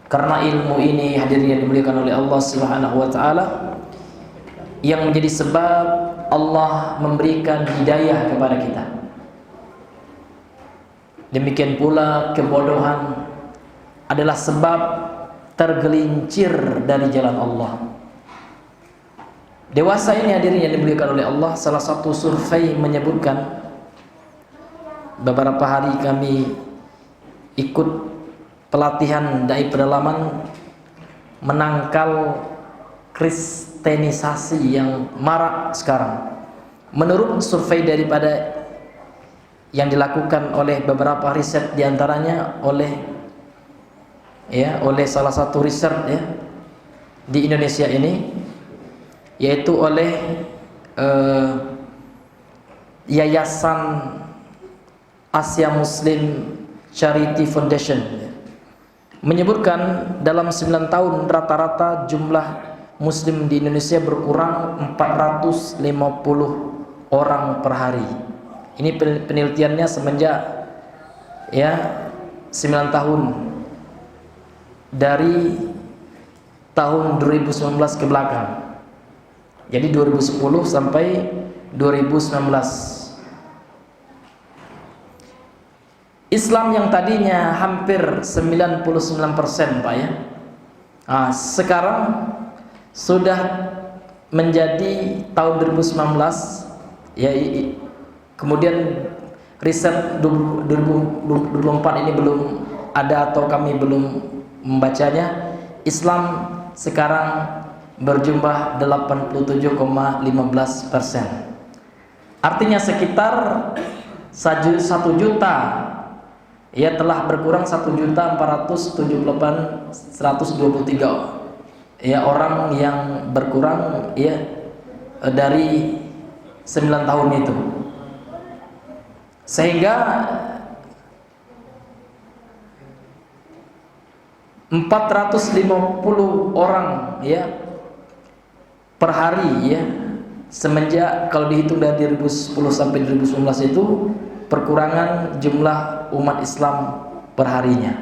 Karena ilmu ini hadirin yang dimuliakan oleh Allah Subhanahu wa taala, yang menjadi sebab Allah memberikan hidayah kepada kita. Demikian pula kebodohan adalah sebab tergelincir dari jalan Allah. Dewasa ini hadirin yang dimuliakan oleh Allah, salah satu survei menyebutkan, beberapa hari kami ikut pelatihan dai pedalaman menangkal kristenisasi yang marak sekarang. Menurut survei daripada yang dilakukan oleh beberapa riset, diantaranya oleh salah satu riset di Indonesia ini, yaitu oleh Yayasan Asia Muslim Charity Foundation, menyebutkan dalam 9 tahun rata-rata jumlah muslim di Indonesia berkurang 450 orang per hari. Ini penelitiannya semenjak 9 tahun, dari tahun 2019 ke belakang. Jadi 2010 sampai 2019. Islam yang tadinya hampir 99%, Pak ya, sekarang sudah menjadi tahun 2019 ya. Kemudian riset 2024 ini belum ada atau kami belum membacanya. Islam sekarang berjumlah 87,15%. Artinya sekitar 1 juta ya, telah berkurang 1.478.123 ya orang yang berkurang ya dari 9 tahun itu. Sehingga 450 orang ya per hari ya, semenjak kalau dihitung dari 2010 sampai 2019 itu perkurangan jumlah umat Islam perharinya.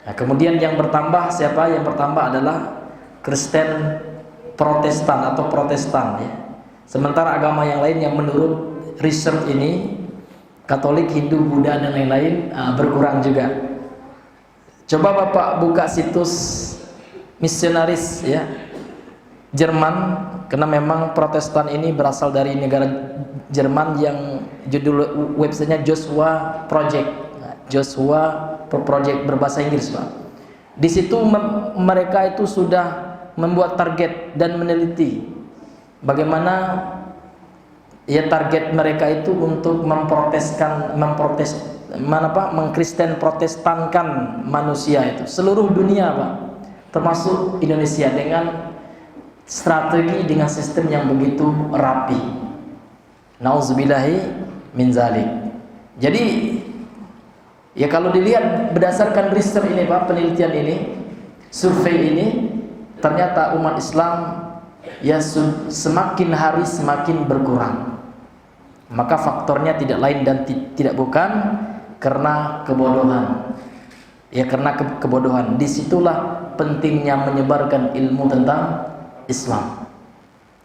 Nah, kemudian yang bertambah siapa? Yang bertambah adalah Kristen Protestan atau Protestan ya. Sementara agama yang lain yang menurut research ini, Katolik, Hindu, Buddha dan lain-lain berkurang juga. Coba Bapak buka situs misionaris ya Jerman, karena memang Protestan ini berasal dari negara Jerman yang judul websitenya Joshua Project. Joshua Project berbahasa Inggris, Pak. Di situ mereka itu sudah membuat target dan meneliti bagaimana ya target mereka itu untuk mengkristen protestankan manusia itu seluruh dunia, Pak, termasuk Indonesia, dengan strategi, dengan sistem yang begitu rapi. Nauzubillahi min zalik. Jadi ya kalau dilihat berdasarkan riset ini, Pak, penelitian ini, survei ini, ternyata umat Islam ya semakin hari semakin berkurang. Maka faktornya tidak lain dan tidak bukan karena kebodohan. Ya karena kebodohan. Disitulah pentingnya menyebarkan ilmu tentang Islam.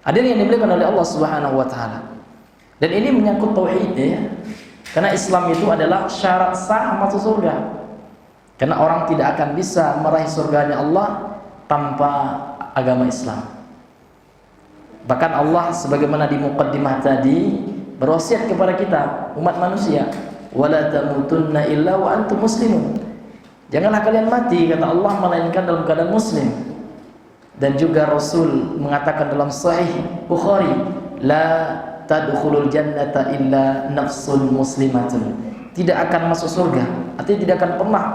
Hadirin yang dimuliakan oleh Allah Subhanahu wa taala. Dan ini menyangkut tauhid ya. Karena Islam itu adalah syarat sah masuk surga. Karena orang tidak akan bisa meraih surganya Allah tanpa agama Islam. Bahkan Allah sebagaimana di muqaddimah tadi berwasiat kepada kita umat manusia, wala tamutunna illa wa antum muslimun. Janganlah kalian mati, kata Allah, melainkan dalam keadaan muslim. Dan juga Rasul mengatakan dalam Sahih Bukhari, la tadkhulul jannata illa nafsun muslimatun. Tidak akan masuk surga, artinya tidak akan pernah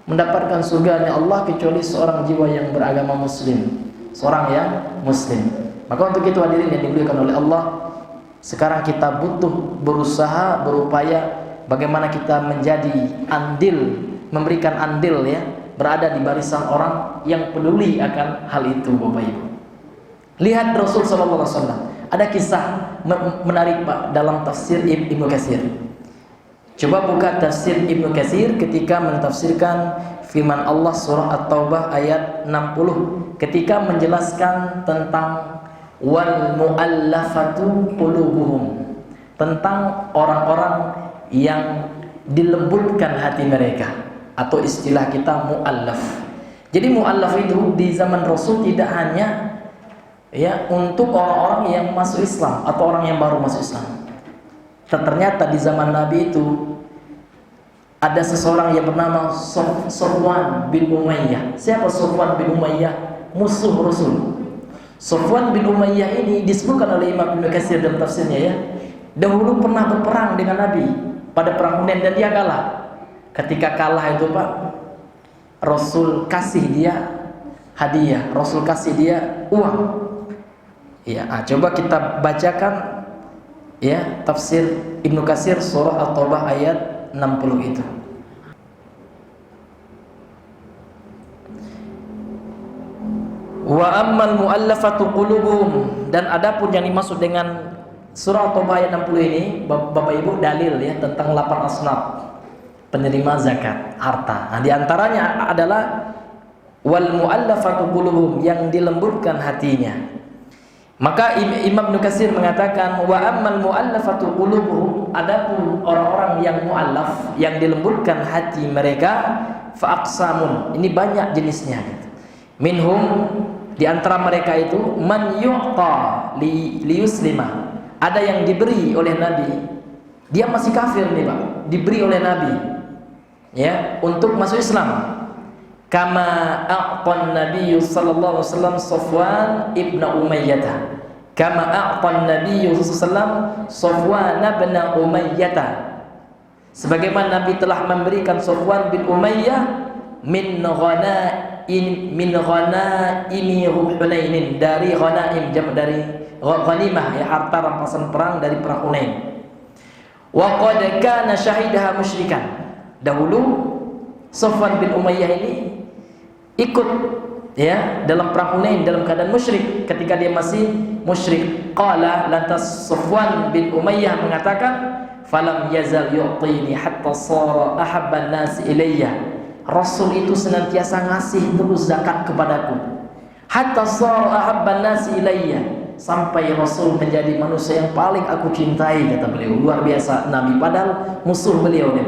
mendapatkan surganya Allah kecuali seorang jiwa yang beragama muslim, seorang yang muslim. Maka untuk itu hadirin yang dimuliakan oleh Allah, sekarang kita butuh berusaha, berupaya bagaimana kita menjadi andil, memberikan andil ya, berada di barisan orang yang peduli akan hal itu, Bapak Ibu. Lihat Rasul sallallahu alaihi wasallam. Ada kisah menarik, Pak, dalam tafsir Ibnu Katsir. Coba buka tafsir Ibnu Katsir ketika mentafsirkan firman Allah surah At-Taubah ayat 60 ketika menjelaskan tentang wal muallafatu qulubuhum, tentang orang-orang yang dilembutkan hati mereka, atau istilah kita muallaf. Jadi muallaf itu di zaman Rasul tidak hanya ya untuk orang-orang yang masuk Islam atau orang yang baru masuk Islam. Ternyata di zaman Nabi itu ada seseorang yang bernama Safwan bin Umayyah. Siapa Safwan bin Umayyah? Musuh Rasul. Safwan bin Umayyah ini disebutkan oleh Imam Ibnu Katsir dalam tafsirnya ya. Dahulu pernah berperang dengan Nabi pada perang Hunain dan dia kalah. Ketika kalah itu Pak, Rasul kasih dia hadiah, Rasul kasih dia uang. Ya, coba kita bacakan ya tafsir Ibnu Katsir surah At-Taubah ayat 60 itu. Wa ammal muallafatu qulubuhum, dan adapun yang dimaksud dengan surah At-Taubah ayat 60 ini Bapak Ibu dalil ya tentang 8 asnaf penerima zakat harta. Nah, di antaranya adalah wal muallafatu qulubuhum, yang dilembutkan hatinya. Maka Imam Ibnu Katsir mengatakan wa ammal muallafatu qulubuhum, adapun orang-orang yang muallaf, yang dilembutkan hati mereka, fa aqsamun, ini banyak jenisnya. Minhum, di antara mereka itu man yu'ta li yuslima, ada yang diberi oleh Nabi, dia masih kafir nih Pak, diberi oleh Nabi ya untuk masuk Islam. Kama a'tan Nabi sallallahu alaihi wasallam Safwan ibn Umayyah. Kama a'tan Nabi sallallahu alaihi wasallam Safwan ibn Umayyah. Sebagaimana Nabi telah memberikan Safwan bin Umayyah min ghanaimi Hunain, dari ghanaim, jam dari ghanimah ya, harta rampasan perang dari perang Hunain. Wa qad kana syahidaha musyrikan. Dahulu Safwan bin Umayyah ini ikut ya dalam perang Hunain dalam keadaan musyrik, ketika dia masih musyrik. Qala, lantas Safwan bin Umayyah mengatakan, falam yazal yu'tini hatta sara ahabban nas ilayya. Rasul itu senantiasa ngasih terus zakat kepadaku. Hatta sara ahabban nas ilayya, sampai Rasul menjadi manusia yang paling aku cintai, kata beliau. Luar biasa Nabi, padahal musuh beliau nih.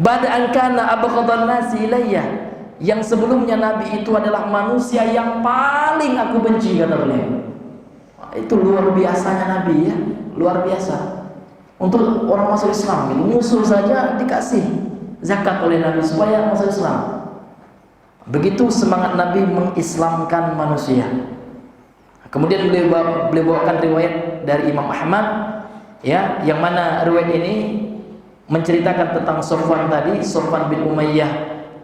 Bada an kana abghadan nas ilayya, yang sebelumnya Nabi itu adalah manusia yang paling aku benci, kata beliau. Itu luar biasanya Nabi ya, luar biasa. Untuk orang masuk Islam gitu, musuh saja dikasih zakat oleh Nabi supaya masuk Islam. Begitu semangat Nabi mengislamkan manusia. Kemudian beliau bawakan riwayat dari Imam Ahmad ya, yang mana riwayat ini menceritakan tentang Safwan tadi. Safwan bin Umayyah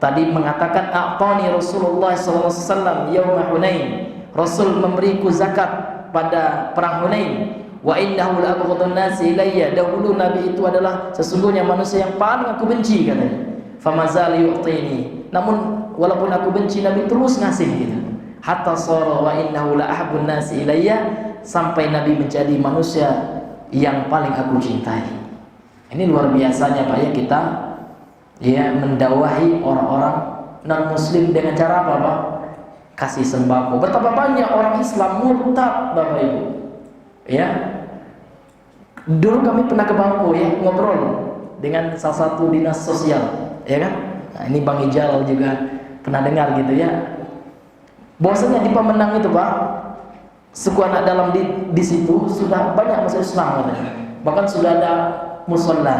tadi mengatakan, a'tani Rasulullah sallallahu alaihi wasallam yauma Hunain, Rasul memberiku zakat pada perang Hunain. Wa innahu la abghadun nasi ilayya, dahulu Nabi itu adalah sesungguhnya manusia yang paling aku benci, katanya. Famazal yu'tini, namun walaupun aku benci, Nabi terus ngasih gitu. Hatta sara wa innahu la ahabbun nasi ilayya, sampai Nabi menjadi manusia yang paling aku cintai. Ini luar biasanya Pak ya, kita ya mendakwahi orang-orang non muslim dengan cara apa Pak? Kasih sembako. Betapa banyak orang Islam murtad Bapak Ibu ya. Dulu kami pernah ke Bangko ya, ngobrol dengan salah satu dinas sosial ya kan. Nah, ini Bang Ijal juga pernah dengar gitu ya, bahwasanya di Pemenang itu Pak, suku anak dalam di situ sudah banyak masuk Islam katanya. Bahkan sudah ada musola.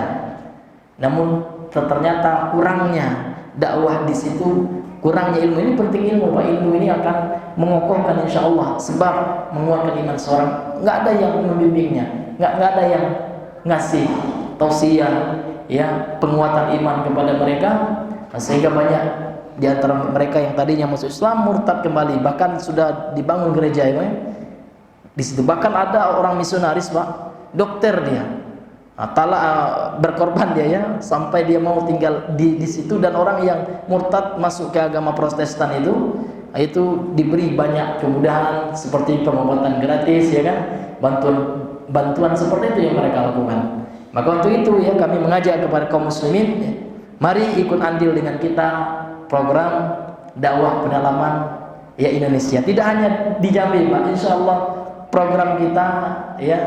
Namun ternyata kurangnya dakwah di situ, kurangnya ilmu. Ini penting ilmu Pak, ilmu ini akan mengokohkan insya Allah, sebab menguatkan iman seorang. Nggak ada yang membimbingnya, nggak ada yang ngasih tausiah ya, penguatan iman kepada mereka, sehingga banyak di antara mereka yang tadinya masuk Islam murtad kembali. Bahkan sudah dibangun gereja ya, di situ. Bahkan ada orang misionaris Pak, dokter dia, berkorban dia ya, sampai dia mau tinggal di situ. Dan orang yang murtad masuk ke agama Protestan itu diberi banyak kemudahan seperti pengobatan gratis ya kan, bantuan seperti itu yang mereka lakukan Maka untuk itu ya kami mengajak kepada kaum muslimin, ya, mari ikut andil dengan kita program dakwah pedalaman ya Indonesia. Tidak hanya di Jambi, Pak. Insyaallah program kita ya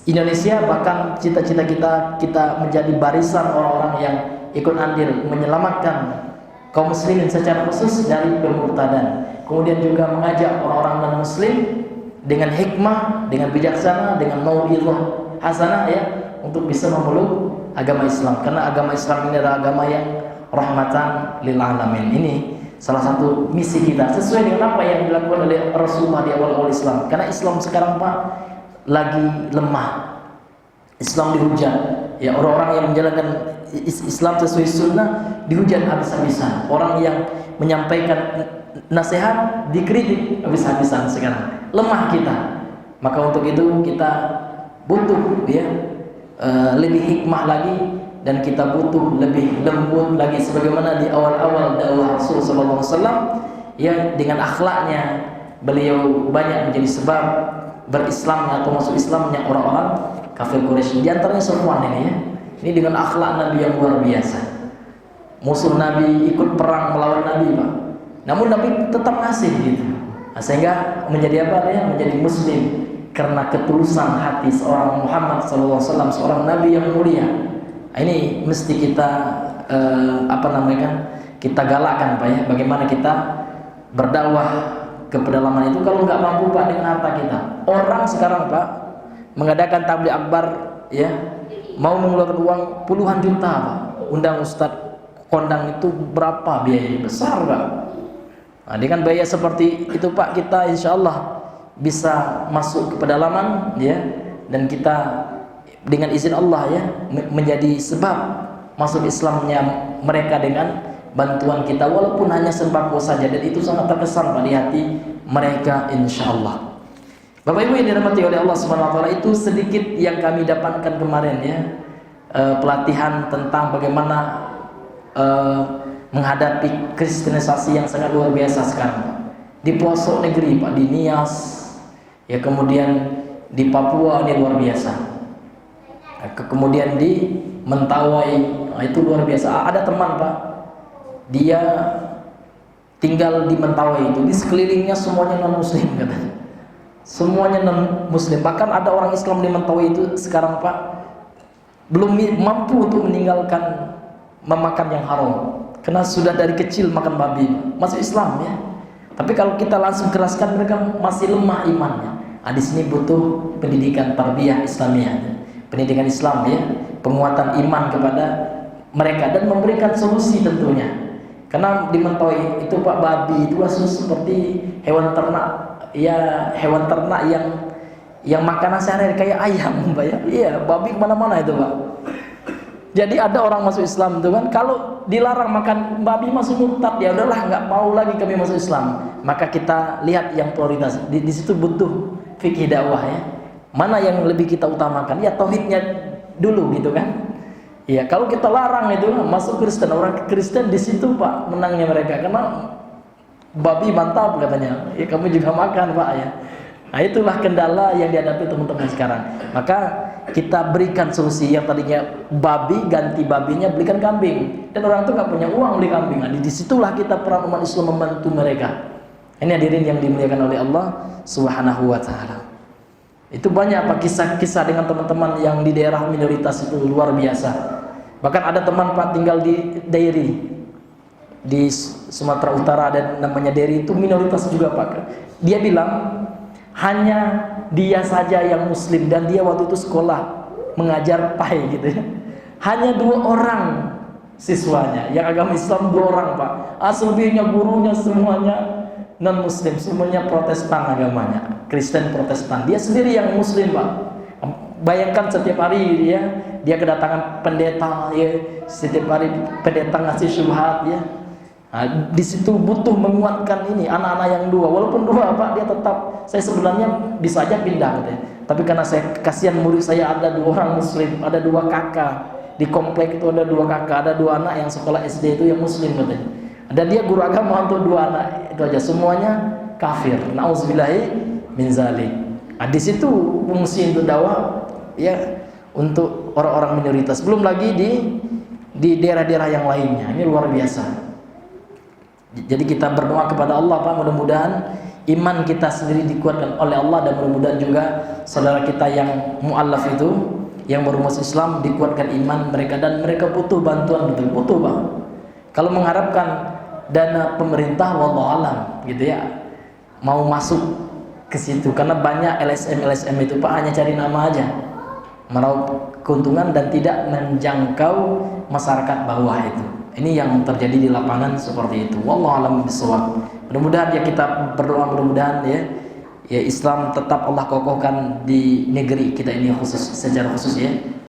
Indonesia, bahkan cita-cita kita menjadi barisan orang-orang yang ikut andil menyelamatkan kaum muslimin secara khusus dari kemurtadan. Kemudian juga mengajak orang-orang non muslim dengan hikmah, dengan bijaksana, dengan mau'izah hasanah ya, untuk bisa memeluk agama Islam. Karena agama Islam ini adalah agama yang rahmatan lil alamin. Ini salah satu misi kita sesuai dengan apa yang dilakukan oleh Rasulullah di awal-awal Islam. Karena Islam sekarang Pak lagi lemah. Islam dihujat. Ya, orang-orang yang menjalankan Islam sesuai sunnah dihujat habis-habisan. Orang yang menyampaikan nasihat dikritik habis-habisan sekarang. Lemah kita. Maka untuk itu kita butuh ya lebih hikmah lagi, dan kita butuh lebih lembut lagi sebagaimana di awal-awal dakwah Rasul sallallahu alaihi wasallam ya, dengan akhlaknya beliau banyak menjadi sebab berislamnya atau masuk Islamnya orang-orang kafir Quraisy. Di antaranya Safwan ini ya. Ini dengan akhlak Nabi yang luar biasa. Musuh Nabi ikut perang melawan Nabi, Pak. Namun Nabi tetap ngasih gitu. Nah, sehingga menjadi apa ya? Menjadi muslim karena ketulusan hati seorang Muhammad sallallahu alaihi wasallam, seorang nabi yang mulia. Nah, ini mesti kita kita galakkan Pak ya, bagaimana kita berdakwah ke pedalaman itu kalau nggak mampu Pak dengan harta kita. Orang sekarang Pak mengadakan tabligh akbar ya, mau mengeluarkan uang puluhan juta Pak. Undang ustadz kondang itu berapa biayanya? Besar Pak. Nah, dengan biaya seperti itu Pak, kita insya Allah bisa masuk ke pedalaman ya, dan kita dengan izin Allah ya menjadi sebab masuk Islamnya mereka dengan bantuan kita, walaupun hanya sembako saja, dan itu sangat terkesan Pak di hati mereka insya Allah. Bapak Ibu yang dirahmati oleh Allah Subhanahu wa taala, itu sedikit yang kami dapatkan kemarin ya, pelatihan tentang bagaimana menghadapi kristenisasi yang sangat luar biasa sekarang di pelosok negeri Pak, di Nias ya, kemudian di Papua ini luar biasa, kemudian di Mentawai, nah, itu luar biasa. Ada teman Pak, dia tinggal di Mentawai itu, di sekelilingnya semuanya non muslim katanya, semuanya non muslim. Bahkan ada orang Islam di Mentawai itu sekarang Pak belum mampu untuk meninggalkan memakan yang haram, karena sudah dari kecil makan babi, masuk Islam ya. Tapi kalau kita langsung keraskan, mereka masih lemah imannya. Nah, di sini butuh pendidikan tarbiyah Islamiyah, pendidikan Islam ya, penguatan iman kepada mereka dan memberikan solusi tentunya. Karena di Mentawai itu Pak, babi itu seperti hewan ternak ya, hewan ternak yang makanan sehari-hari kayak ayam Pak ya. Iya, babi kemana-mana itu Pak. Jadi ada orang masuk Islam itu kan, kalau dilarang makan babi masuk murtad, ya udahlah nggak mau lagi kami masuk Islam. Maka kita lihat yang prioritas. Di situ butuh fikih dakwah ya. Mana yang lebih kita utamakan? Ya tauhidnya dulu gitu kan. Ya kalau kita larang itu masuk Kristen, orang Kristen di situ Pak menangnya mereka, karena babi mantap katanya. Ya kamu juga makan Pak ya. Nah itulah kendala yang dihadapi teman-teman sekarang. Maka kita berikan solusi, yang tadinya babi ganti babinya belikan kambing, dan orang itu nggak punya uang beli kambing. Nah, disitulah kita peran umat Islam membantu mereka. Ini hadirin yang dimuliakan oleh Allah Subhanahu wa taala. Itu banyak Pak kisah-kisah dengan teman-teman yang di daerah minoritas itu luar biasa. Bahkan ada teman Pak tinggal di Dairi di Sumatera Utara, dan namanya Dairi itu minoritas juga Pak. Dia bilang hanya dia saja yang muslim, dan dia waktu itu sekolah mengajar PAI gitu ya. Hanya 2 orang siswanya yang agama Islam, 2 orang Pak. Aslinya gurunya semuanya non muslim, semuanya Protestan agamanya, Kristen Protestan. Dia sendiri yang muslim Pak. Bayangkan setiap hari dia kedatangan pendeta ya, setiap hari pendeta ngasih syubhat ya. Nah, di situ butuh menguatkan ini anak-anak yang 2, walaupun 2 Pak, dia tetap, saya sebenarnya bisa aja pindah katanya. Tapi karena saya kasihan murid saya ada 2 orang muslim, ada 2 kakak di komplek itu, ada 2 kakak, ada 2 anak yang sekolah SD itu yang muslim katanya. Dan dia guru agama untuk 2 anak itu aja, semuanya kafir. Nauzubillahi min zalik. Nah, di situ fungsi untuk dakwah ya, untuk orang-orang minoritas. Belum lagi di daerah-daerah yang lainnya. Ini luar biasa. Jadi kita berdoa kepada Allah, Pak, mudah-mudahan iman kita sendiri dikuatkan oleh Allah, dan mudah-mudahan juga saudara kita yang mu'allaf itu, yang baru masuk Islam, dikuatkan iman mereka, dan mereka butuh bantuan, betul butuh, Pak. Kalau mengharapkan dana pemerintah, wallahu alam, gitu ya, mau masuk ke situ, karena banyak LSM itu, Pak, hanya cari nama aja, meraup keuntungan dan tidak menjangkau masyarakat bawah itu. Ini yang terjadi di lapangan seperti itu. Wallahu alam bisawab. Mudah-mudahan ya kita berdoa, mudah-mudahan ya Islam tetap Allah kokohkan di negeri kita ini, secara khusus ya.